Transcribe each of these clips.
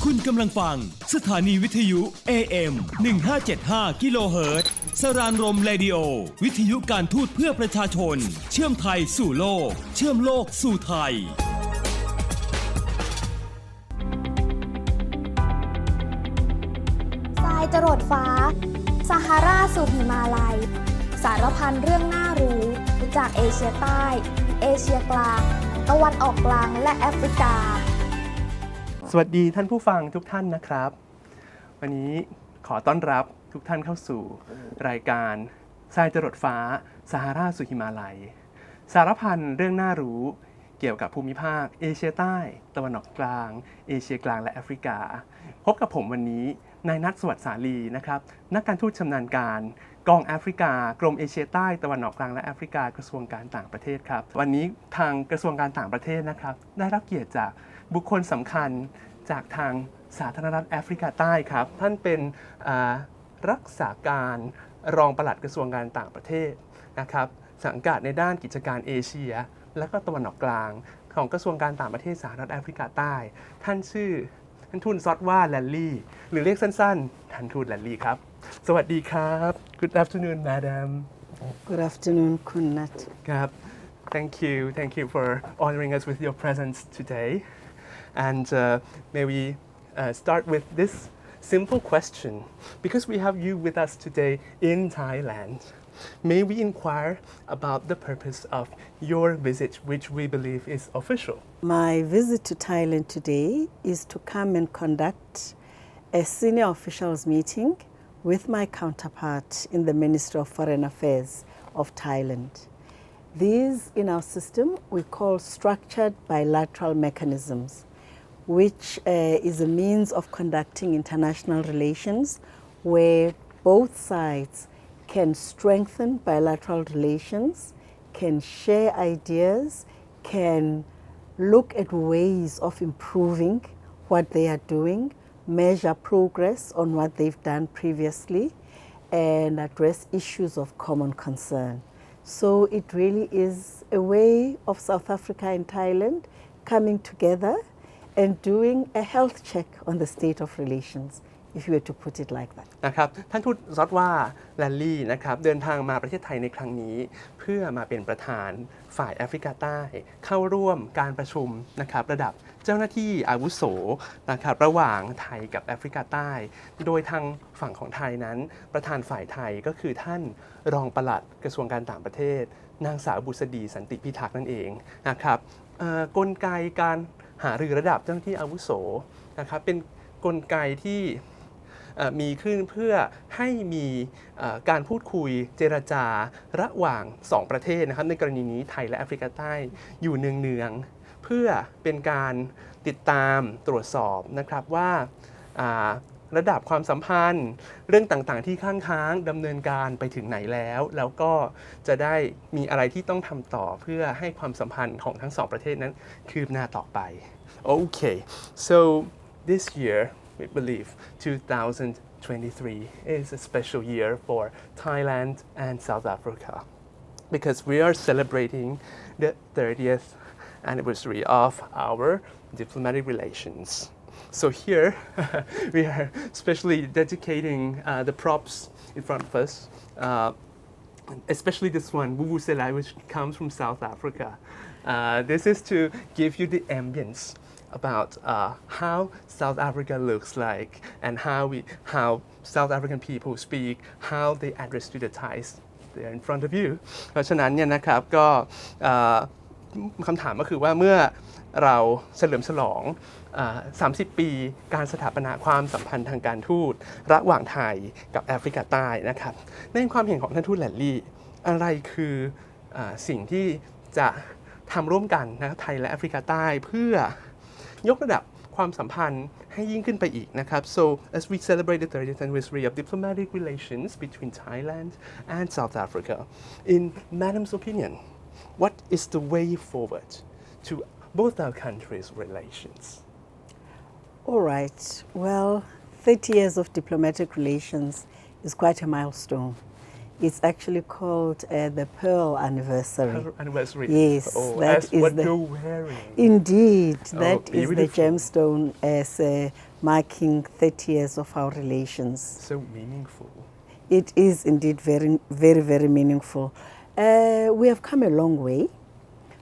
คุณกำลังฟังสถานีวิทยุ AM 1575กิโลเฮิรตซ์สรานรมเรดิโอวิทยุการทูตเพื่อประชาชนเชื่อมไทยสู่โลกเชื่อมโลกสู่ไทยทรายจรดฟ้าซาฮาราสู่หิมาลัยสารพันเรื่องน่ารู้จากเอเชียใต้เอเชียกลางตะวันออกกลางและแอฟริกาสวัสดีท่านผู้ฟังทุกท่านนะครับวันนี้ขอต้อนรับทุกท่านเข้าสู่รายการทรายจรดฟ้าซาฮาราสู่หิมาลัยสารพันเรื่องน่ารู้เกี่ยวกับภูมิภาคเอเชียใต้ตะวันออกกลางเอเชียกลางและแอฟริกาพบกับผมวันนี้นายนัทสวัสดิ์สาลีนะครับนักการทูตชำนาญการกองแอฟริกากรมเอเชียใต้ตะวันออกกลางและแอฟริกากระทรวงการต่างประเทศครับวันนี้ทางกระทรวงการต่างประเทศนะครับได้รับเกียรติจากบุคคลสำคัญจากทางสาธารณรัฐแอฟริกาใต้ครับท่านเป็นรักษาการรองปลัดกระทรวงการต่างประเทศนะครับสังกัดในด้านกิจการเอเชียและก็ตะวันออกกลางของกระทรวงการต่างประเทศสหรัฐแอฟริกาใต้ท่านชื่อท่านทูตซอดว่าแลนลี่หรือเรียกสั้นๆท่านทูตแลนลี่ครับสวัสดีครับ Good afternoon madam Good afternoon คุณนัทครับ Thank you for honoring us with your presence today and may we start with this simple question because we have you with us today in Thailand may we inquire about the purpose of your visit which we believe is official My visit to Thailand today is to come and conduct a senior officials meeting with my counterpart in the Ministry of Foreign Affairs of Thailand. These in our system we call structured bilateral mechanisms, which is a means of conducting international relations where both sides can strengthen bilateral relations, can share ideas, can look at ways of improving what they are doing, measure progress on what they've done previously, and address issues of common concern. So it really is a way of South Africa and Thailand coming together and doing a health check on the state of relations, if you were to put it like that. นะครับท่านทูตซอดว่าแลนลี่นะครับเดินทางมาประเทศไทยในครั้งนี้เพื่อมาเป็นประธานฝ่ายแอฟริกาใต้เข้าร่วมการประชุมนะครับระดับเจ้าหน้าที่อาวุโสนะครับระหว่างไทยกับแอฟริกาใต้โดยทางฝั่งของไทยนั้นประธานฝ่ายไทยก็คือท่านรองปลัดกระทรวงการต่างประเทศนางสาวบุษดีสันติพิทักษ์นั่นเองนะครับกลไกการหารือระดับเจ้าหน้าที่อาวุโสนะครับเป็นกลไกที่มีขึ้นเพื่อให้มีการพูดคุยเจรจาระหว่าง2ประเทศนะครับในกรณีนี้ไทยและแอฟริกาใต้อยู่เนืองๆเพื่อเป็นการติดตามตรวจสอบนะครับว่าระดับความสัมพันธ์เรื่องต่างๆที่ค้างดำเนินการไปถึงไหนแล้วก็จะได้มีอะไรที่ต้องทำต่อเพื่อให้ความสัมพันธ์ของทั้ง2ประเทศนั้นคืบหน้าต่อไป Okay so this year we believe 2023 is a special year for Thailand and South Africa because we are celebrating the 30th anniversary of our diplomatic relations. So here we are especially dedicating the props in front of us, especially this one, Vuvuzela, which comes from South Africa. This is to give you the ambience about how South Africa looks like and how South African people speak, how they address to the Thais. They're in front of you. เพราะฉะนั้นเนี่ยนะครับก็คำถามก็คือว่าเมื่อเราเฉลิมฉลอง30 ปีการสถาปนาความสัมพันธ์ทางการทูตระหว่างไทยกับแอฟริกาใต้นะครับในความเห็นของท่านทูตแลนลี่อะไรคือสิ่งที่จะทำร่วมกันนะครับไทยและแอฟริกาใต้เพื่อยกระดับความสัมพันธ์ให้ยิ่งขึ้นไปอีกนะครับ So as we celebrate the 30th anniversary of diplomatic relations between Thailand and South Africa, in Madam's opinion, what is the way forward to both our countries' relations? All right. Well, 30 years of diplomatic relations is quite a milestone. It's actually called the Pearl Anniversary. Pearl Anniversary. Yes, oh, that as is what the, you're wearing. Indeed, that is beautiful. the gemstone as marking 30 years of our relations. So meaningful. It is indeed very, very, very meaningful. We have come a long way.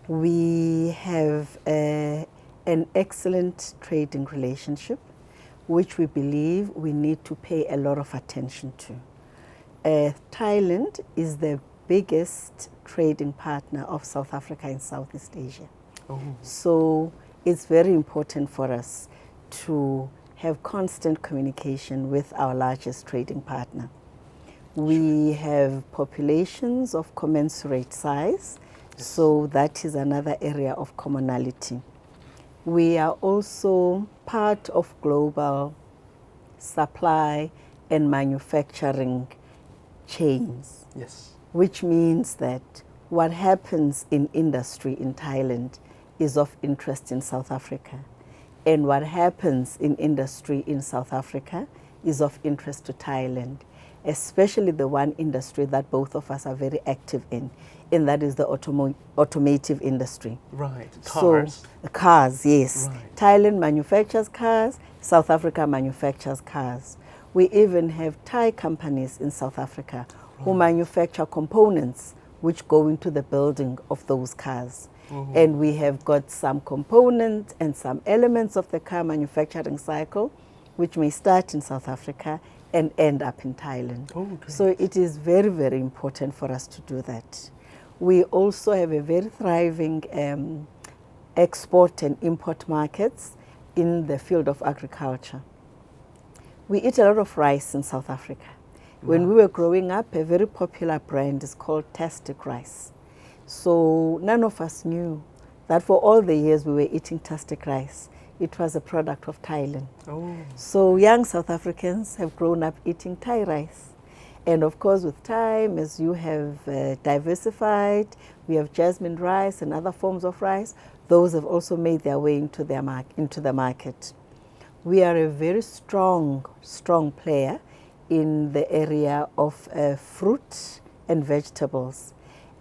We have an excellent trading relationship, which we believe we need to pay a lot of attention to. Thailand is the biggest trading partner of South Africa in Southeast Asia. Oh. So it's very important for us to have constant communication with our largest trading partner. We have populations of commensurate size, so that is another area of commonality. We are also part of global supply and manufacturing chains. Yes. Which means that what happens in industry in Thailand is of interest in South Africa. And what happens in industry in South Africa is of interest to Thailand, especially the one industry that both of us are very active in, and that is the automotive industry. Right. Cars. So, cars, yes. Right. Thailand manufactures cars, South Africa manufactures cars. We even have Thai companies in South Africa who manufacture components which go into the building of those cars. Mm-hmm. And we have got some components and some elements of the car manufacturing cycle which may start in South Africa and end up in Thailand. Oh, so it is very, very important for us to do that. We also have a very thriving export and import markets in the field of agriculture. We eat a lot of rice in South Africa. When we were growing up, a very popular brand is called Tastic Rice. So none of us knew that for all the years we were eating Tastic Rice, it was a product of Thailand. Oh. So young South Africans have grown up eating Thai rice. And of course, with time, as you have diversified, we have jasmine rice and other forms of rice. Those have also made their way into the market. We are a very strong player in the area of fruit and vegetables.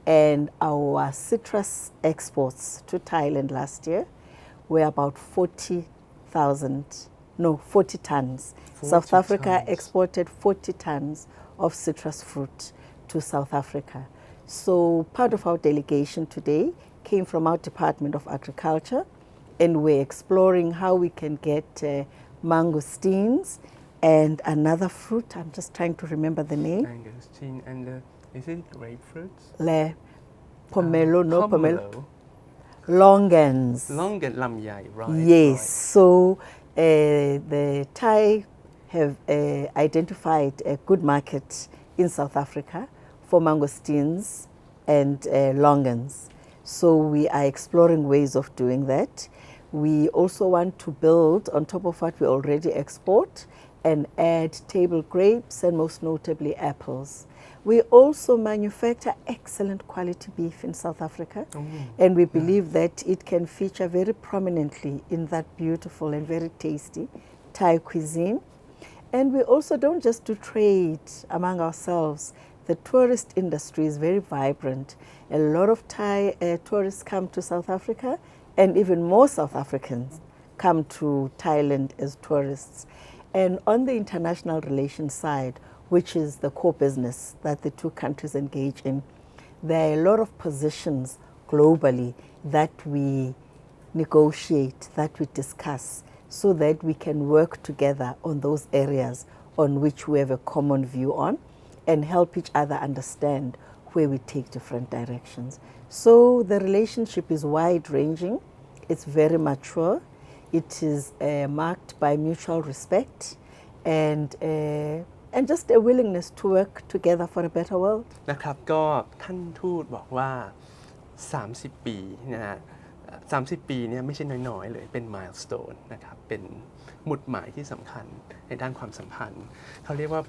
And our citrus exports to Thailand last year were about 40 tons. South Africa exported 40 tons of citrus fruit to South Africa. So part of our delegation today came from our Department of Agriculture, and we're exploring how we can get mangosteens and another fruit. I'm just trying to remember the name. Mangosteen and is it grapefruits? Pomelo, no pomelo. Longans. Longan lamyai, right? Yes. Right. So the Thai have identified a good market in South Africa for mangosteens and longans. So we are exploring ways of doing that. We also want to build on top of what we already export and add table grapes and most notably apples. We also manufacture excellent quality beef in South Africa, and we believe that it can feature very prominently in that beautiful and very tasty Thai cuisine. And we also don't just do trade among ourselves. The tourist industry is very vibrant. A lot of Thai tourists come to South Africa, and even more South Africans come to Thailand as tourists. And on the international relations side, which is the core business that the two countries engage in, there are a lot of positions globally that we negotiate, that we discuss, so that we can work together on those areas on which we have a common view on and help each other understand where we take different directions. So the relationship is wide-ranging, it's very mature, it is marked by mutual respect and just a willingness to work together for a better world. นะครับก็ท่านทูตบอกว่า 30 ปีนะฮะ30 ปีเนี่ยไม่ใช่น้อยๆเลยเป็น milestone นะครับเป็นหมุดหมายที่สำคัญในด้านความสัมพันธ์เขาเรียกว่า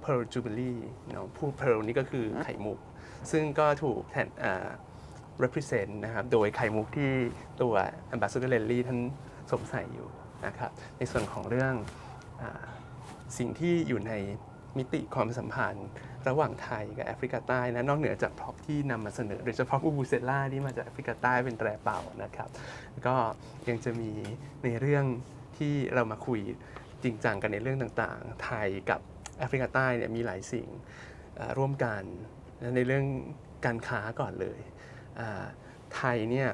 Pearl Jubilee เนาะผู้ Pearl นี่ก็คือไข่มุกซึ่งก็ถูกrepresent นะครับโดยไข่มุกที่ตัว Ambassador Lely ท่านสวมใส่อยู่นะครับในส่วนของเรื่องสิ่งที่อยู่ในมิติความสัมพันธ์ระหว่างไทยกับแอฟริกาใต้นะนอกเหนือจากพร็อพที่นำมาเสนอโดยเฉพาะบูบูเซลล่าที่มาจากแอฟริกาใต้เป็นแตรเป่านะครับก็ยังจะมีในเรื่องที่เรามาคุย จริงจังกันในเรื่องต่างๆไทยกับแอฟริกาใต้เนี่ยมีหลายสิ่งร่วมกันในเรื่องการค้าก่อนเลยไทยเนี่ย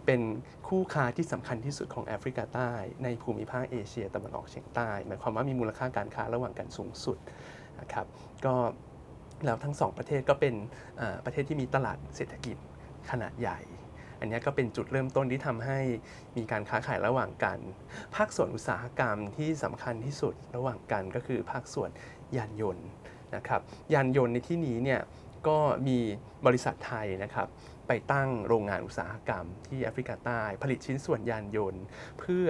เป็นคู่ค้าที่สำคัญที่สุดของแอฟริกาใต้ในภูมิภาคเอเชียตะวันออกเฉียงใต้หมายความว่ามีมูลค่าการค้าระหว่างกันสูงสุดนะครับก็แล้วทั้งสองประเทศก็เป็นประเทศที่มีตลาดเศรษฐกิจขนาดใหญ่อันนี้ก็เป็นจุดเริ่มต้นที่ทำให้มีการค้าขายระหว่างกันภาคส่วนอุตสาหกรรมที่สำคัญที่สุดระหว่างกันก็คือภาคส่วนยานยนต์นะครับยานยนต์ในที่นี้เนี่ยก็มีบริษัทไทยนะครับไปตั้งโรงงานอุตสาหกรรมที่แอฟริกาใต้ผลิตชิ้นส่วนยานยนต์เพื่อ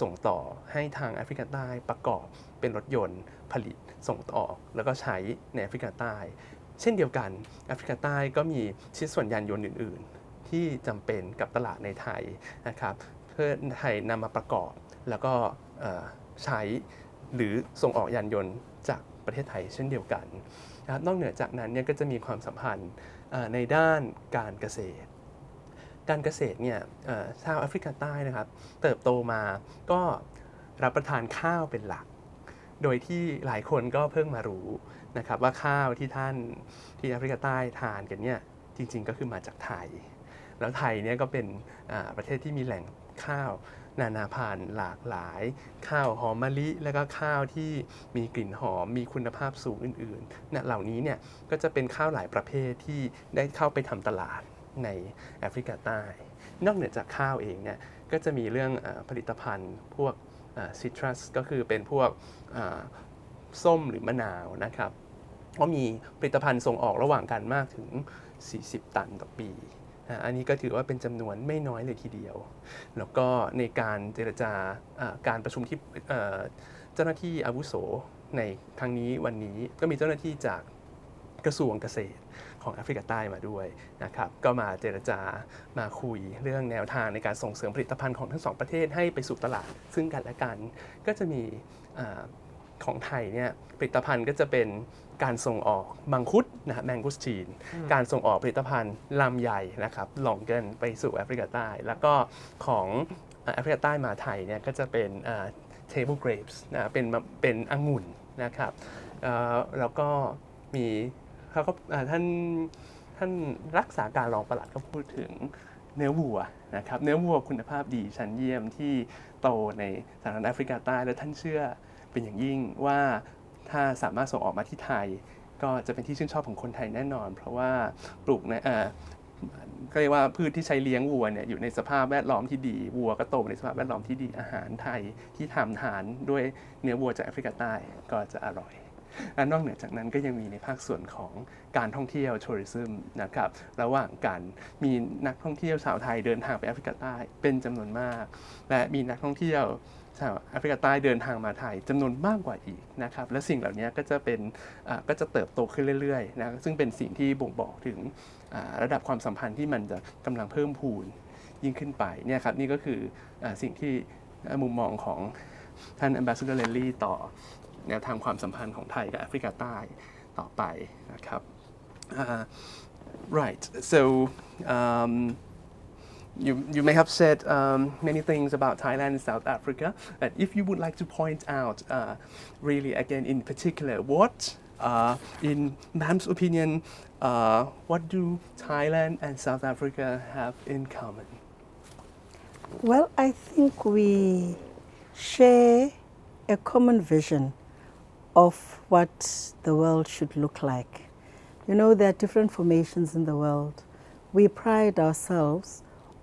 ส่งต่อให้ทางแอฟริกาใต้ประกอบเป็นรถยนต์ผลิตส่งต่อแล้วก็ใช้ในแอฟริกาใต้เช่นเดียวกันแอฟริกาใต้ก็มีชิ้นส่วนยานยนต์อื่นๆที่จำเป็นกับตลาดในไทยนะครับเพื่อไทยนำมาประกอบแล้วก็ใช้หรือส่งออกยานยนต์จากประเทศไทยเช่นเดียวกันนอกเหนือจากนั้นเนี่ยก็จะมีความสัมพันธ์ในด้านการเกษตรเนี่ยชาวแอฟริกาใต้นะครับเติบโตมาก็รับประทานข้าวเป็นหลักโดยที่หลายคนก็เพิ่งมารู้นะครับว่าข้าวที่แอฟริกาใต้ทานกันเนี่ยจริงๆก็คือมาจากไทยแล้วไทยเนี่ยก็เป็นประเทศที่มีแหล่งข้าวนานาพันธุ์หลากหลายข้าวหอมมะลิแล้วก็ข้าวที่มีกลิ่นหอมมีคุณภาพสูงอื่นๆเหล่านี้เนี่ยก็จะเป็นข้าวหลายประเภทที่ได้เข้าไปทำตลาดในแอฟริกาใต้นอกเหนือจากข้าวเองเนี่ยก็จะมีเรื่องผลิตภัณฑ์พวกซิตรัสก็คือเป็นพวกส้มหรือมะนาวนะครับก็มีผลิตภัณฑ์ส่งออกระหว่างกันมากถึง40 ตันต่อปีอันนี้ก็ถือว่าเป็นจำนวนไม่น้อยเลยทีเดียวแล้วก็ในการเจรจาการประชุมที่เจ้าหน้าที่อาวุโสในครั้งนี้วันนี้ก็มีเจ้าหน้าที่จากกระทรวงเกษตรของแอฟริกาใต้มาด้วยนะครับก็มาเจรจามาคุยเรื่องแนวทางในการส่งเสริมผลิตภัณฑ์ของทั้งสองประเทศให้ไปสู่ตลาดซึ่งกันและกันก็จะมีของไทยเนี่ยผลิตภัณฑ์ก็จะเป็นการส่งออกมังคุดนะแมงกุสตีนการส่งออกผลิตภัณฑ์ลำไยนะครับหล่องเกินไปสู่แอฟริกาใต้แล้วก็ของแอฟริกาใต้มาไทยเนี่ยก็จะเป็นtable grapes นะเป็นองุ่นนะครับแล้วก็มีเขาก็ท่านรักษาการรองปลัดก็พูดถึงเนื้อวัวนะครับเนื้อวัวคุณภาพดีชั้นเยี่ยมที่โตในสหรัฐแอฟริกาใต้และท่านเชื่อเป็นอย่างยิ่งว่าถ้าสามารถส่งออกมาที่ไทยก็จะเป็นที่ชื่นชอบของคนไทยแน่นอนเพราะว่าปลูกในก็เรียกว่าพืชที่ใช้เลี้ยงวัวเนี่ยอยู่ในสภาพแวดล้อมที่ดีวัวก็โตในสภาพแวดล้อมที่ดีอาหารไทยที่ทำทานด้วยเนื้อวัวจากแอฟริกาใต้ก็จะอร่อยและนอกเหนือจากนั้นก็ยังมีในภาคส่วนของการท่องเที่ยวทัวริซึมนะครับระหว่างกันมีนักท่องเที่ยวชาวไทยเดินทางไปแอฟริกาใต้เป็นจำนวนมากและมีนักท่องเที่ยวชาวแอฟริกาใต้เดินทางมาไทยจำนวนมากกว่าอีกนะครับและสิ่งเหล่านี้ก็จะเติบโตขึ้นเรื่อยๆนะซึ่งเป็นสิ่งที่บ่งบอกถึงระดับความสัมพันธ์ที่มันจะกำลังเพิ่มพูนยิ่งขึ้นไปเนี่ยครับนี่ก็คือสิ่งที่มุมมองของท่าน Ambassador Lely ต่อแนวทางความสัมพันธ์ของไทยกับแอฟริกาใต้ต่อไปนะครับ right so you may have said many things about Thailand and South Africa but if you would like to point out really again in particular what in Mam's opinion what do Thailand and South Africa have in common? Well, I think we share a common vision of what the world should look like. You know, there are different formations in the world. We pride ourselves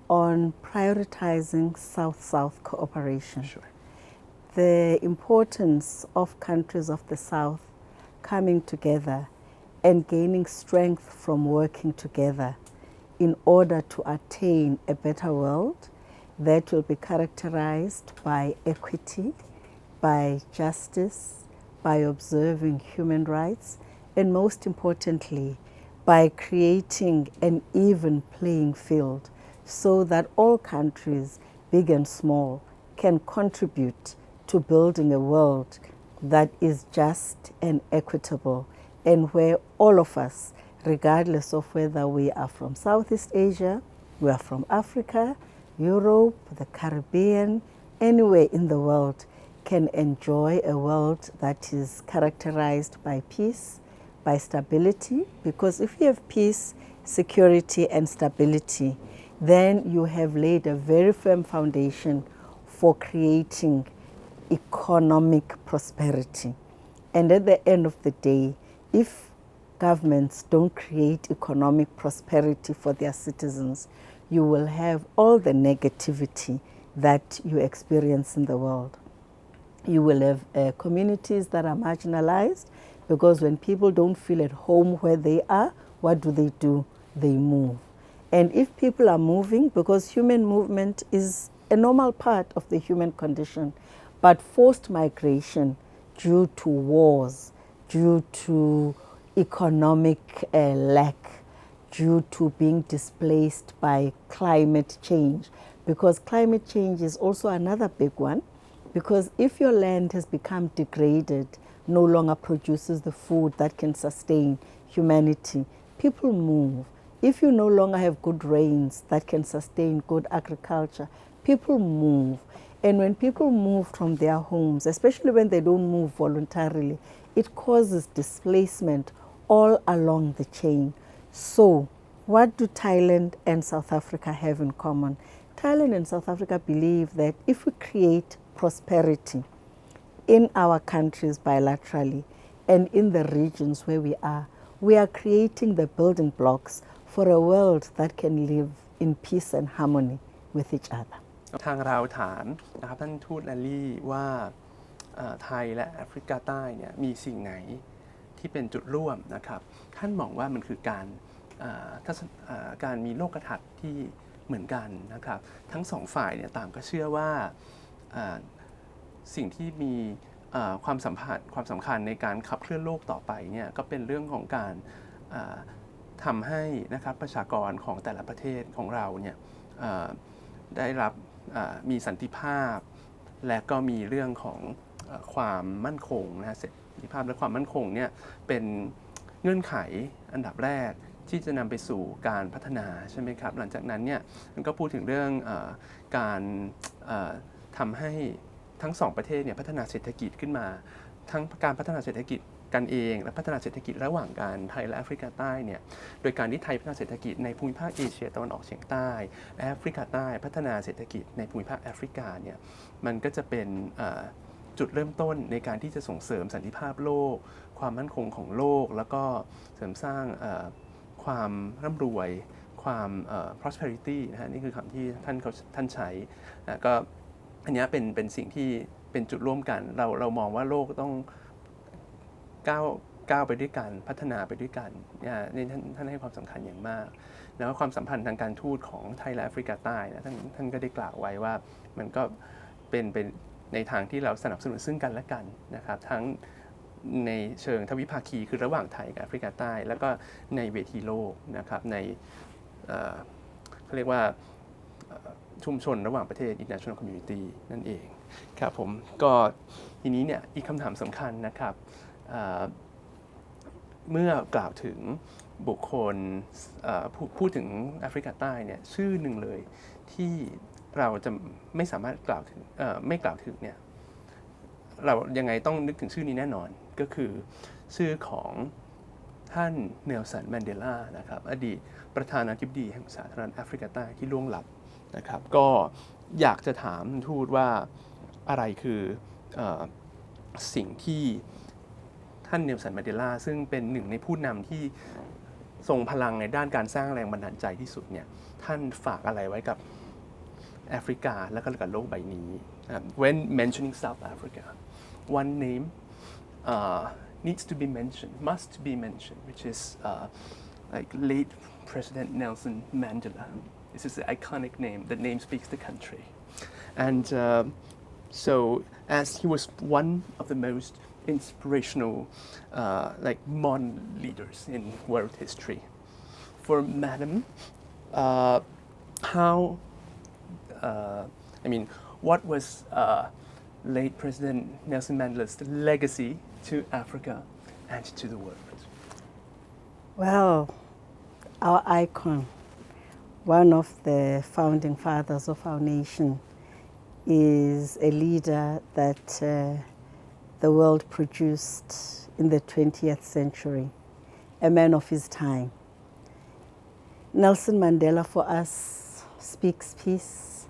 on prioritizing South-South cooperation. Sure. The importance of countries of the South coming together and gaining strength from working together in order to attain a better world that will be characterized by equity, by justice, by observing human rights, and most importantly, by creating an even playing field so that all countries, big and small, can contribute to building a world that is just and equitable and where all of us, regardless of whether we are from Southeast Asia, we are from Africa, Europe, the Caribbean, anywhere in the world, can enjoy a world that is characterized by peace, by stability, because if you have peace, security and stability, then you have laid a very firm foundation for creating economic prosperity. And at the end of the day, if governments don't create economic prosperity for their citizens, you will have all the negativity that you experience in the world. You will have communities that are marginalized, because when people don't feel at home where they are, what do? They move. And if people are moving, because human movement is a normal part of the human condition, but forced migration due to wars, due to economic lack, due to being displaced by climate change, because climate change is also another big one, because if your land has become degraded, no longer produces the food that can sustain humanity, people move. If you no longer have good rains that can sustain good agriculture, people move. And when people move from their homes, especially when they don't move voluntarily, it causes displacement all along the chain. So, what do Thailand and South Africa have in common? Thailand and South Africa believe that if we create prosperity in our countries bilaterally and in the regions where we are creating the building blocks for a world that can live in peace and harmony with each other. ทางเราถามนะครับท่านทูตแลลี่ว่าไทยและแอฟริกาใต้เนี่ยมีสิ่งไหนที่เป็นจุดร่วมนะครับท่านมองว่ามันคือการมีโลกทัศน์ที่เหมือนกันนะครับทั้งสองฝ่ายเนี่ยต่างก็เชื่อว่าสิ่งที่มีความสำคัญในการขับเคลื่อนโลกต่อไปเนี่ยก็เป็นเรื่องของการทำให้นะครับประชากรของแต่ละประเทศของเราเนี่ยได้รับมีสันติภาพและก็มีเรื่องของความมั่นคงนะเสรีภาพและความมั่นคงเนี่ยเป็นเงื่อนไขอันดับแรกที่จะนำไปสู่การพัฒนาใช่ไหมครับหลังจากนั้นเนี่ยมันก็พูดถึงเรื่องการทำให้ทั้งสองประเทศเนี่ยพัฒนาเศรษฐกิจขึ้นมาทั้งการพัฒนาเศรษฐกิจกันเองและพัฒนาเศรษฐกิจระหว่างกันไทยและแอฟริกาใต้เนี่ยโดยการที่ไทยพัฒนาเศรษฐกิจในภูมิภาคเอเชียตะวันออกเฉียงใต้และแอฟริกาใต้พัฒนาเศรษฐกิจในภูมิภาคแอฟริกาเนี่ยมันก็จะเป็นจุดเริ่มต้นในการที่จะส่งเสริมสันติภาพโลกความมั่นคงของโลกแล้วก็เสริมสร้างความร่ำรวยความ prosperity นะฮะนี่คือคำที่ท่านใช้ก็อันนี้เป็นสิ่งที่เป็นจุดร่วมกันเรามองว่าโลกต้องก้าวไปด้วยกันพัฒนาไปด้วยกันนี่ท่านให้ความสำคัญอย่างมากแล้วความสัมพันธ์ทางการทูตของไทยและแอฟริกาใต้นะท่านก็ได้กล่าวไว้ว่ามันก็เป็นในทางที่เราสนับสนุนซึ่งกันและกันนะครับทั้งในเชิงทวิภาคีคือระหว่างไทยกับแอฟริกาใต้แล้วก็ในเวทีโลกนะครับในเขาเรียกว่าชุมชนระหว่างประเทศ international community นั่นเองครับผมก็ทีนี้เนี่ยอีกคำถามสำคัญนะครับเมื่อกล่าวถึงบุคคลพูดถึงแอฟริกาใต้เนี่ยชื่อหนึ่งเลยที่เราจะไม่สามารถกล่าวถึงไม่กล่าวถึงเนี่ยเรายังไงต้องนึกถึงชื่อนี้แน่นอนก็คือชื่อของท่านเนลสันแมนเดลานะครับอดีตประธานาธิบดีแห่งสาธารณรัฐแอฟริกาใต้ที่ล่วงลับนะครับก็อยากจะถามทูตว่าอะไรคือสิ่งที่ท่านเนลสันแมนเดลาซึ่งเป็นหนึ่งในผู้นำที่ทรงพลังในด้านการสร้างแรงบันดาลใจที่สุดเนี่ยท่านฝากอะไรไว้กับแอฟริกาและก็กับโลกใบนี้ When mentioning South Africa one name needs to be mentioned must be mentioned which is like late President Nelson Mandela. This is an iconic name. The name speaks the country and so as he was one of the most inspirational like modern leaders in world history. For Madam, how what was late President Nelson Mandela's legacy to Africa and to the world? Well, our icon, one of the founding fathers of our nation, is a leader that the world produced in the 20th century, a man of his time. Nelson Mandela for us speaks peace.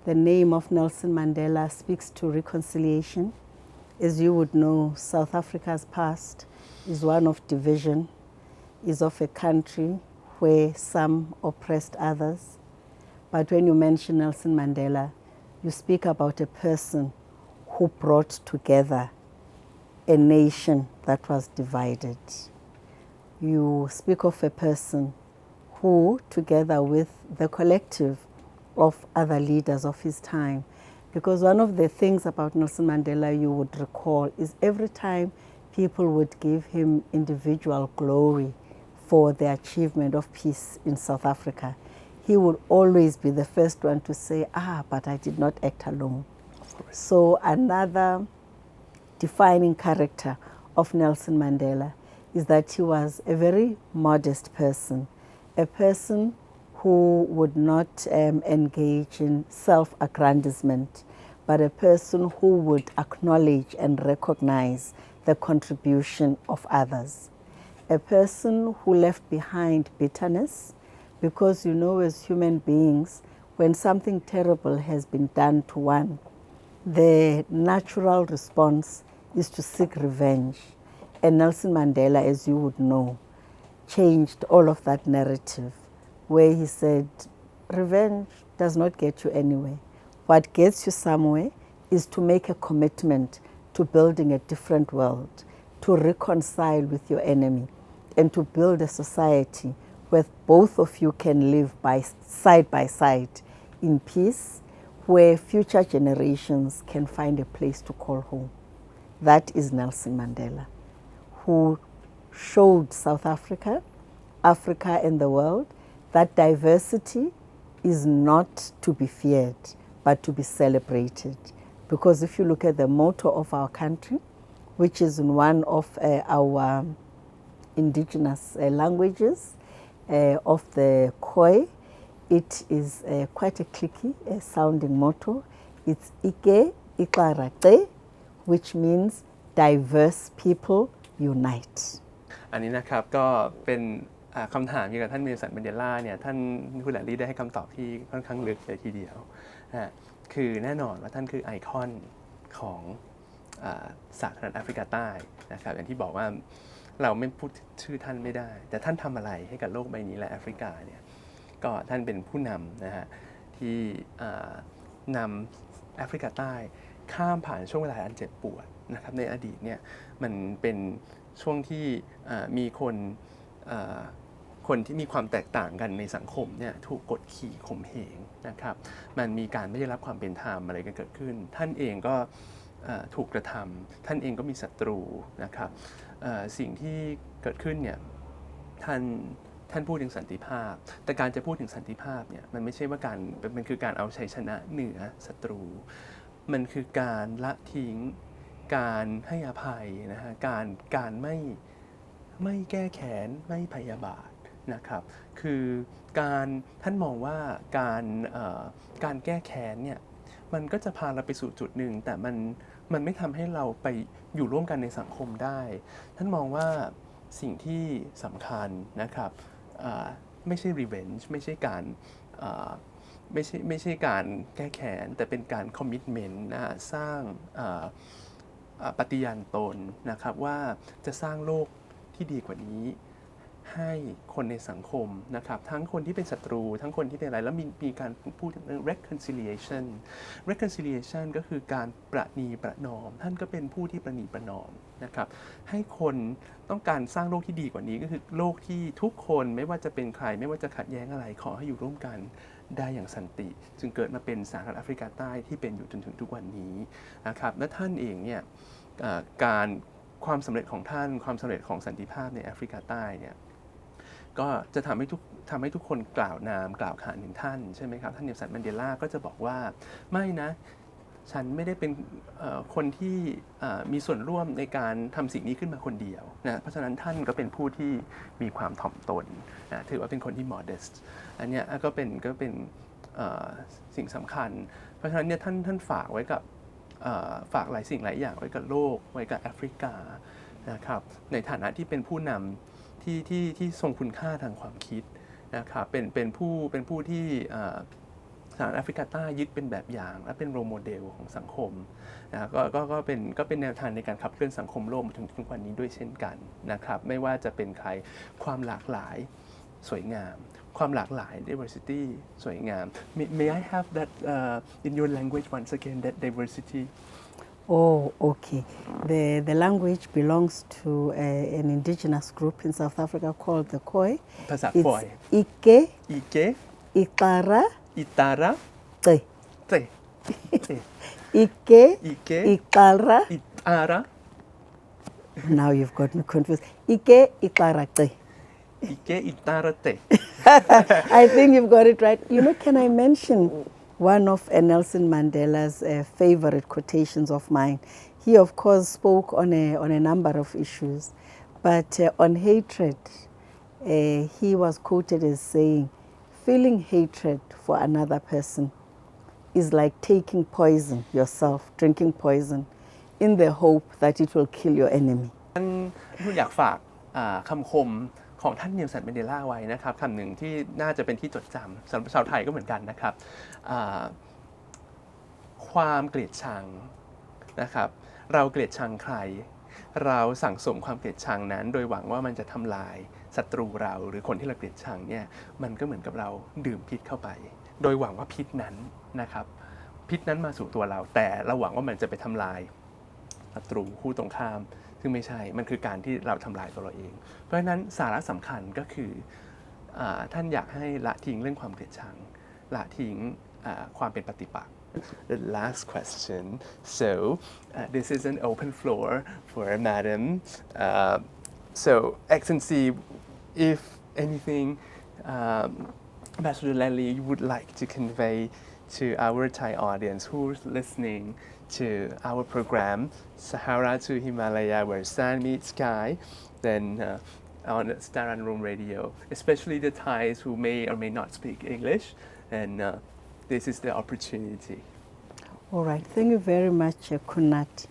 The name of Nelson Mandela speaks to reconciliation. As you would know, South Africa's past is one of division, is of a country where some oppressed others. But when you mention Nelson Mandela, you speak about a person who brought together a nation that was divided. You speak of a person who, together with the collective of other leaders of his time, because one of the things about Nelson Mandela you would recall is every time people would give him individual glory for the achievement of peace in South Africa, he would always be the first one to say, but I did not act alone. So another defining character of Nelson Mandela is that he was a very modest person, a person who would not engage in self-aggrandizement, but a person who would acknowledge and recognize the contribution of others. A person who left behind bitterness, because you know, as human beings, when something terrible has been done to one, the natural response is to seek revenge. And Nelson Mandela, as you would know, changed all of that narrative, where he said, revenge does not get you anywhere. What gets you somewhere is to make a commitment to building a different world, to reconcile with your enemy, and to build a society where both of you can live by side in peace, where future generations can find a place to call home. That is Nelson Mandela, who showed South Africa, Africa and the world, that diversity is not to be feared, but to be celebrated. Because if you look at the motto of our country, which is in one of our indigenous languages, of the Khoi, it is quite a clicky sounding motto. It's Ike Ikarate, which means diverse people unite. อันนี้นะครับก็เป็นคำถามเกี่ยวกับท่านเนลสันมันเดลาเนี่ยท่านคุณแลลี่ได้ให้คำตอบที่ค่อนข้างลึกเลยทีเดียวคือแน่นอนว่าท่านคือไอคอนของสาธารณรัฐแอฟริกาใต้นะครับอย่างที่บอกว่าเราไม่พูดชื่อท่านไม่ได้แต่ท่านทำอะไรให้กับโลกใบนี้และแอฟริกาเนี่ยก็ท่านเป็นผู้นำนะฮะที่นำแอฟริกาใต้ข้ามผ่านช่วงเวลาอันเจ็บปวดนะครับในอดีตเนี่ยมันเป็นช่วงที่มีคนที่มีความแตกต่างกันในสังคมเนี่ยถูกกดขี่ข่มเหงนะครับมันมีการไม่ได้รับความเป็นธรรมอะไรกันเกิดขึ้นท่านเองก็ถูกกระทำท่านเองก็มีศัตรูนะครับสิ่งที่เกิดขึ้นเนี่ยท่านพูดถึงสันติภาพแต่การจะพูดถึงสันติภาพเนี่ยมันไม่ใช่ว่ามันคือการเอาชัยชนะเหนือศัตรูมันคือการละทิ้งการให้อภัยนะฮะการไม่แก้แค้นไม่พยาบาทนะครับคือท่านมองว่าการแก้แค้นเนี่ยมันก็จะพาเราไปสู่จุดหนึ่งแต่มันไม่ทำให้เราไปอยู่ร่วมกันในสังคมได้ท่านมองว่าสิ่งที่สำคัญนะครับไม่ใช่ revenge ไม่ใช่การไม่ใช่การแก้แค้นแต่เป็นการ commitment นะฮะสร้างปฏิญาณตนนะครับว่าจะสร้างโลกที่ดีกว่านี้ให้คนในสังคมนะครับทั้งคนที่เป็นศัตรูทั้งคนที่เป็นอะไรแล้วมีการพูดถึงเรื่อง reconciliation ก็คือการประนีประนอมท่านก็เป็นผู้ที่ประนีประนอมนะครับให้คนต้องการสร้างโลกที่ดีกว่านี้ก็คือโลกที่ทุกคนไม่ว่าจะเป็นใครไม่ว่าจะขัดแย้งอะไรขอให้อยู่ร่วมกันได้อย่างสันติจึงเกิดมาเป็นสาธารณรัฐแอฟริกาใต้ที่เป็นอยู่จนถึงทุกวันนี้นะครับและท่านเองเนี่ยความสำเร็จของท่านความสำเร็จของสันติภาพในแอฟริกาใต้เนี่ยก็จะทำให้ทุกคนกล่าวนามกล่าวขานถึงท่านใช่ไหมครับท่านเนลสันมันเดลาก็จะบอกว่าไม่นะฉันไม่ได้เป็นคนที่มีส่วนร่วมในการทำสิ่งนี้ขึ้นมาคนเดียวนะเพราะฉะนั้นท่านก็เป็นผู้ที่มีความถ่อมตนนะถือว่าเป็นคนที่ modest อันนี้ก็เป็น สิ่งสำคัญเพราะฉะนั้นเนี่ยท่านฝากไว้กับฝากหลายสิ่งหลายอย่างไว้กับโลกไว้กับแอฟริกานะครับในฐานะที่เป็นผู้นำที่ทรงคุณค่าทางความคิดนะครับเป็นผู้ที่สหรัฐแอฟริกาใต้ยึดเป็นแบบอย่างและเป็นโรโมเดลของสังคมนะก็เป็นแนวทางในการขับเคลื่อนสังคมโลกมาถึงทุกวันนี้ด้วยเช่นกันนะครับไม่ว่าจะเป็นใครความหลากหลายสวยงามความหลากหลาย diversity สวยงาม May I have that in your language once again that diversity Oh, okay. The language belongs to an indigenous group in South Africa called the Khoi. ภาษาคอย Ike, อีเก Ikara, อิตาระ Te. เต Ike, อีเก Ikara. อิตาระ Now you've got me confused. Ike, Ikara, Te. อีเกอิตาระเต I think you've got it right. You know, can I mention one of Nelson Mandela's favorite quotations of mine? He, of course, spoke on a number of issues, but on hatred, he was quoted as saying, feeling hatred for another person is like taking poison yourself, drinking poison, in the hope that it will kill your enemy. ท่านอยากฝากคำคมของท่านเนลสัน แมนเดลาไว้นะครับคำหนึ่งที่น่าจะเป็นที่จดจำสำหรับชาวไทยก็เหมือนกันนะครับความเกลียดชังนะครับเราเกลียดชังใครเราสั่งสมความเกลียดชังนั้นโดยหวังว่ามันจะทำลายศัตรูเราหรือคนที่เราเกลียดชังเนี่ยมันก็เหมือนกับเราดื่มพิษเข้าไปโดยหวังว่าพิษนั้นนะครับพิษนั้นมาสู่ตัวเราแต่เราหวังว่ามันจะไปทำลายศัตรูคู่ตรงข้ามซึ่งไม่ใช่มันคือการที่เราทำลายตัวเราเองเพราะฉะนั้นสาระสำคัญก็คือท่านอยากให้ละทิ้งเรื่องความเกลียดชังละทิ้งความเป็นปฏิปักษ์ The last question so this is an open floor for Madam so Excellency if anything Ambassador Lally you would like to convey to our Thai audience who's listening to our program Sahara to Himalaya where sand meets sky then on Staran Room Radio especially the Thais who may or may not speak English and this is the opportunity. All right, thank you very much, Kunat.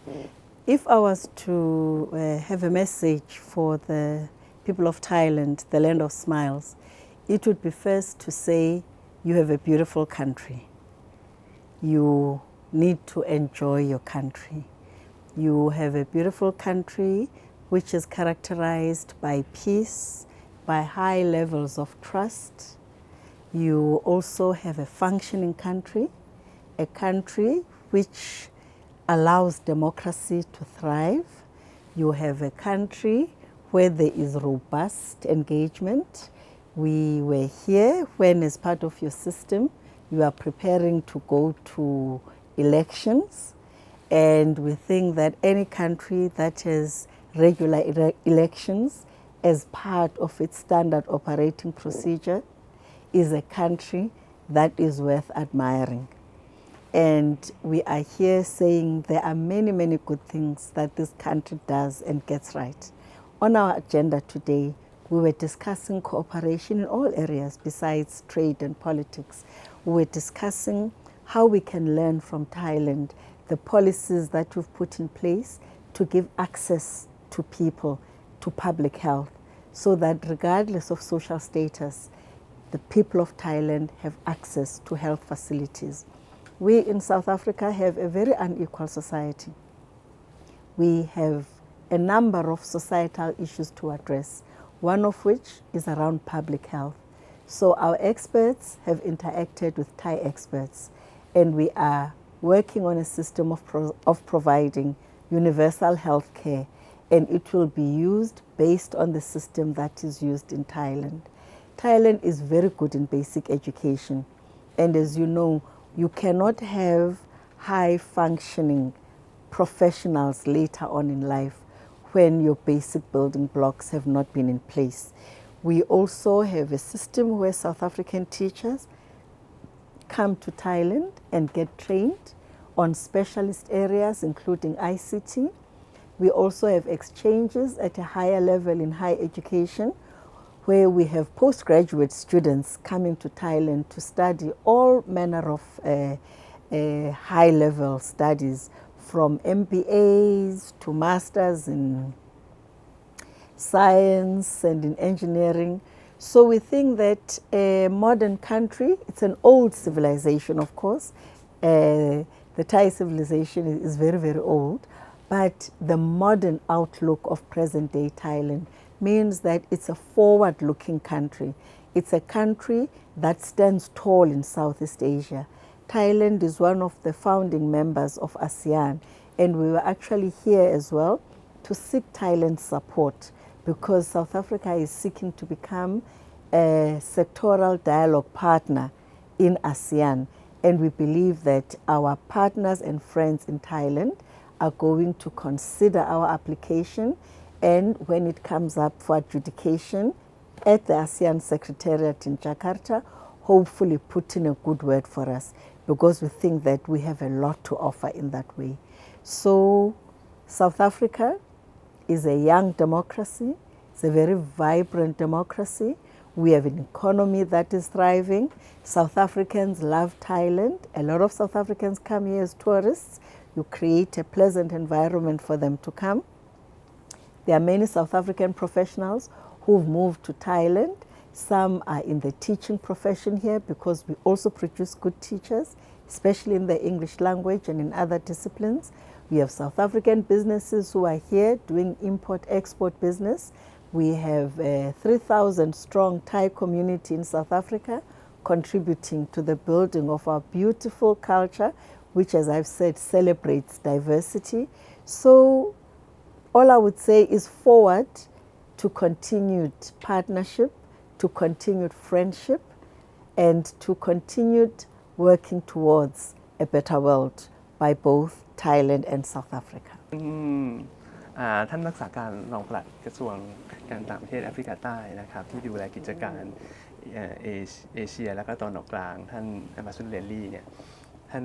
If I was to have a message for the people of Thailand, the land of smiles, it would be first to say you have a beautiful country. You need to enjoy your country. You have a beautiful country which is characterized by peace, by high levels of trust. You also have a functioning country, a country which allows democracy to thrive. You have a country where there is robust engagement. We were here when, as part of your system, you are preparing to go to elections. And we think that any country that has regular elections as part of its standard operating procedure is a country that is worth admiring. And we are here saying there are many, many good things that this country does and gets right. On our agenda today, we were discussing cooperation in all areas besides trade and politics. We were discussing how we can learn from Thailand the policies that we've put in place to give access to people to public health so that regardless of social status, the people of Thailand have access to health facilities. We in South Africa have a very unequal society. We have a number of societal issues to address, one of which is around public health. So our experts have interacted with Thai experts, and we are working on a system of providing universal health care, and it will be used based on the system that is used in Thailand. Thailand is very good in basic education, and as you know, you cannot have high-functioning professionals later on in life when your basic building blocks have not been in place. We also have a system where South African teachers come to Thailand and get trained on specialist areas, including ICT. We also have exchanges at a higher level in higher education where we have postgraduate students coming to Thailand to study all manner of high-level studies, from MBAs to masters in science and in engineering. So we think that a modern country, it's an old civilization, of course. The Thai civilization is very, very old, but the modern outlook of present-day Thailand means that it's a forward-looking country. It's a country that stands tall in Southeast Asia. Thailand is one of the founding members of ASEAN, and we were actually here as well to seek Thailand's support, because South Africa is seeking to become a sectoral dialogue partner in ASEAN. And we believe that our partners and friends in Thailand are going to consider our application, and when it comes up for adjudication at the ASEAN Secretariat in Jakarta, hopefully put in a good word for us, because we think that we have a lot to offer in that way. So South Africa is a young democracy. It's a very vibrant democracy. We have an economy that is thriving. South Africans love Thailand. A lot of South Africans come here as tourists. You create a pleasant environment for them to come. There are many South African professionals who've moved to Thailand. Some are in the teaching profession here, because we also produce good teachers, especially in the English language and in other disciplines. We have South African businesses who are here doing import-export business. We have a 3,000 strong Thai community in South Africa contributing to the building of our beautiful culture, which, as I've said, celebrates diversity. So all I would say is forward to continued partnership, to continued friendship, and to continued working towards a better world by both Thailand and South Africa. ท่านรักษาการรองปลัดกระทรวงการต่างประเทศแอฟริกาใต้นะครับที่ดูแลกิจการเอเชียและก็ตอนออกกลางท่านแอมบาสเดอร์เลนลี่เนี่ยท่าน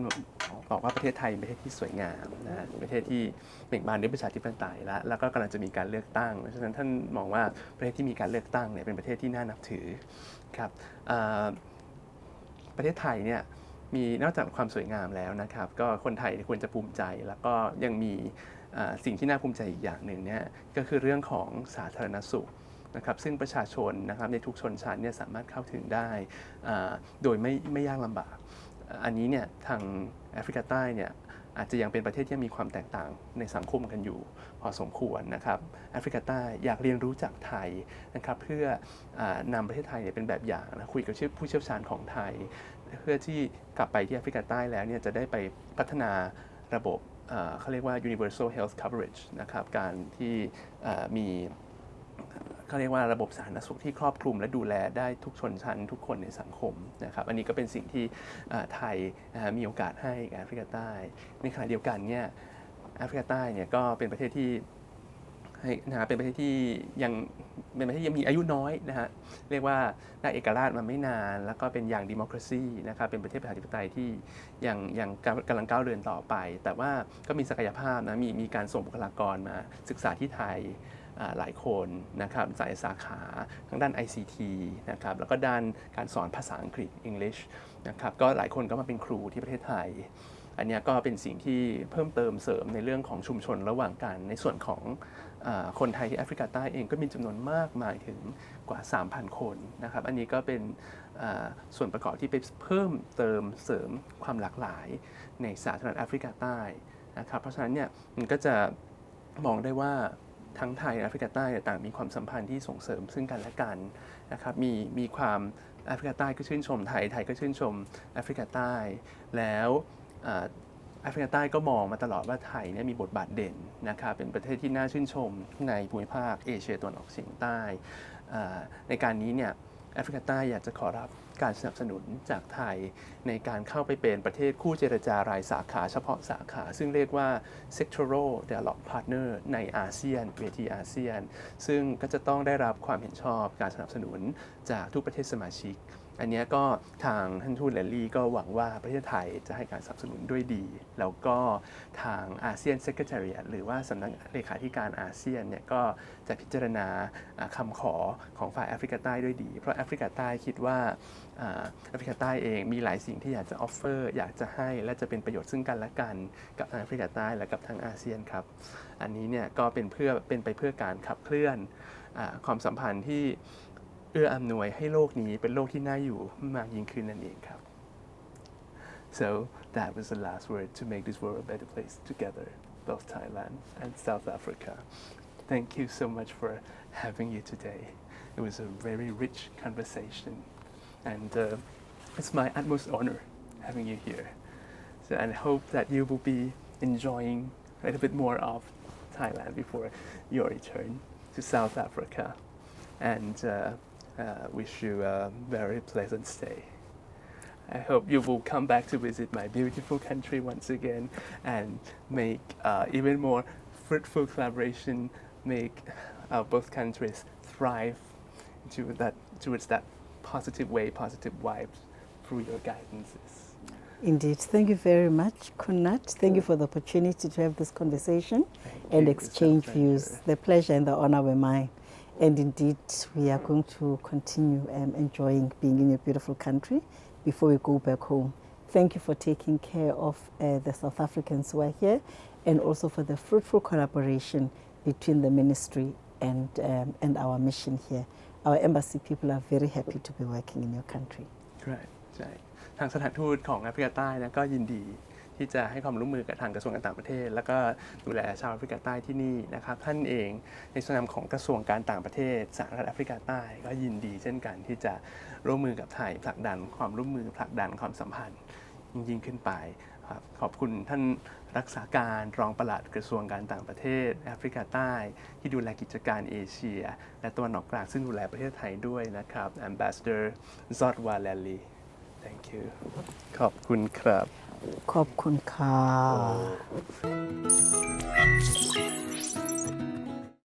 บอกว่าประเทศไทยเป็นประเทศที่สวยงามนะฮะประเทศที่เบ่งบานด้วยประชาธิปไตยแล้วก็กำลังจะมีการเลือกตั้งเพราะฉะนั้นท่านมองว่าประเทศที่มีการเลือกตั้งเนี่ยเป็นประเทศที่น่านับถือครับประเทศไทยเนี่ยมีนอกจากความสวยงามแล้วนะครับก็คนไทยควรจะภูมิใจแล้วก็ยังมีสิ่งที่น่าภูมิใจอีกอย่างหนึ่งเนี่ยก็คือเรื่องของสาธารณสุขนะครับซึ่งประชาชนนะครับในทุกชนชั้นเนี่ยสามารถเข้าถึงได้โดยไม่ยากลำบากอันนี้เนี่ยทางแอฟริกาใต้เนี่ยอาจจะยังเป็นประเทศที่มีความแตกต่างในสังคมกันอยู่พอสมควรนะครับแอฟริกาใต้อยากเรียนรู้จากไทยนะครับเพื่อนำประเทศไทยเนี่ยเป็นแบบอย่างนะคุยกับผู้เชี่ยวชาญของไทยเพื่อที่กลับไปที่แอฟริกาใต้แล้วเนี่ยจะได้ไปพัฒนาระบบเขาเรียกว่า universal health coverage นะครับการที่มีเขาเรียกว่าระบบสาธารณสุขที่ครอบคลุมและดูแลได้ทุกชนชั้นทุกคนในสังคมนะครับอันนี้ก็เป็นสิ่งที่ไทยมีโอกาสให้แอฟริกาใต้ในขณะเดียวกันเนี่ยแอฟริกาใต้เนี่ยก็เป็นประเทศที่เป็นประเทศที่ยังมีอายุน้อยนะฮะเรียกว่าได้เอกราชมาไม่นานแล้วก็เป็นอย่างดิโมคราซีนะครับเป็นประเทศประชาธิปไตยที่ยังกำลังก้าวเดินต่อไปแต่ว่าก็มีศักยภาพนะมีการส่งบุคลากรมาศึกษาที่ไทยหลายคนนะครับสาขาทั้งด้าน ICT นะครับแล้วก็ด้านการสอนภาษาอังกฤษ English นะครับก็หลายคนก็มาเป็นครูที่ประเทศไทยอันนี้ก็เป็นสิ่งที่เพิ่มเติมเสริมในเรื่องของชุมชนระหว่างกันในส่วนของคนไทยที่แอฟริกาใต้เองก็มีจำนวนมากมายถึงกว่า 3,000 คนนะครับอันนี้ก็เป็นส่วนประกอบที่ไปเพิ่มเติมเสริมความหลากหลายในสาธารณรัฐแอฟริกาใต้นะครับเพราะฉะนั้นเนี่ยมันก็จะมองได้ว่าทั้งไทยและแอฟริกาใต้ต่างมีความสัมพันธ์ที่ส่งเสริมซึ่งกันและกันนะครับมีความแอฟริกาใต้ก็ชื่นชมไทยก็ชื่นชมแอฟริกาใต้แล้วแอฟริกาใต้ก็มองมาตลอดว่าไทยเนี่ยมีบทบาทเด่นนะครับเป็นประเทศที่น่าชื่นชมในภูมิภาคเอเชียตะวันออกเฉียงใต้ในการนี้เนี่ยแอฟริกาใต้อยากจะขอรับการสนับสนุนจากไทยในการเข้าไปเป็นประเทศคู่เจรจารายสาขาเฉพาะสาขาซึ่งเรียกว่า sectoral dialogue partner ในอาเซียนเวทีอาเซียนซึ่งก็จะต้องได้รับความเห็นชอบการสนับสนุนจากทุกประเทศสมาชิก อันนี้ก็ทางท่านทูตแลลี่ก็หวังว่าประเทศไทยจะให้การสนับสนุนด้วยดีแล้วก็ทางอาเซียนเซกเรทรีหรือว่าสำนักเลขาธิการอาเซียนเนี่ยก็จะพิจารณาคำขอของฝ่ายแอฟริกาใต้ด้วยดีเพราะแอฟริกาใต้คิดว่าแอฟริกาใต้เองมีหลายสิ่งที่อยากจะออฟเฟอร์อยากจะให้และจะเป็นประโยชน์ซึ่งกันและกันกับทางแอฟริกาใต้และกับทางอาเซียนครับอันนี้เนี่ยก็เป็นไปเพื่อการขับเคลื่อนความสัมพันธ์ที่เอื้ออำนวยให้โลกนี้เป็นโลกที่น่าอยู่มากยิ่งขึ้นนั่นเองครับ So that was the last word to make this world a better place together, both Thailand and South Africa. Thank you so much for having you today. It was a very rich conversation, and it's my utmost honor having you here. So, and I hope that you will be enjoying a little bit more of Thailand before your return to South Africa. And wish you a very pleasant stay. I hope you will come back to visit my beautiful country once again and make even more fruitful collaboration, make both countries thrive towards that positive way, positive vibes through your guidances. Indeed. Thank you very much, Kunat. Thank you for the opportunity to have this conversation and exchange views. The pleasure and the honor were mine. And indeed, we are going to continue enjoying being in your beautiful country before we go back home. Thank you for taking care of the South Africans who are here and also for the fruitful collaboration between the ministry and our mission here. Our embassy people are very happy to be working in your country. Right. ใช่ทางสถานทูตของแอฟริกาใต้นะก็ยินดีที่จะให้ความร่วมมือกับทางกระทรวงการต่างประเทศแล้วก็ดูแลชาวแอฟริกาใต้ที่นี่นะครับท่านเองในส่วนนามของกระทรวงการต่างประเทศสหรัฐแอฟริกาใต้ก็ยินดีเช่นกันที่จะร่วมมือกับไทยผลักดันความร่วมมือผลักดันความสัมพันธ์ยิ่งขึ้นไปครับขอบคุณท่านรักษาการรองปลัดกระทรวงการต่างประเทศแอฟริกาใต้ที่ดูแลกิจการเอเชียและตะวันออกกลางซึ่งดูแลประเทศไทยด้วยนะครับ Ambassador Zodwa Lally Thank you ขอบคุณครับขอบคุณค่ะ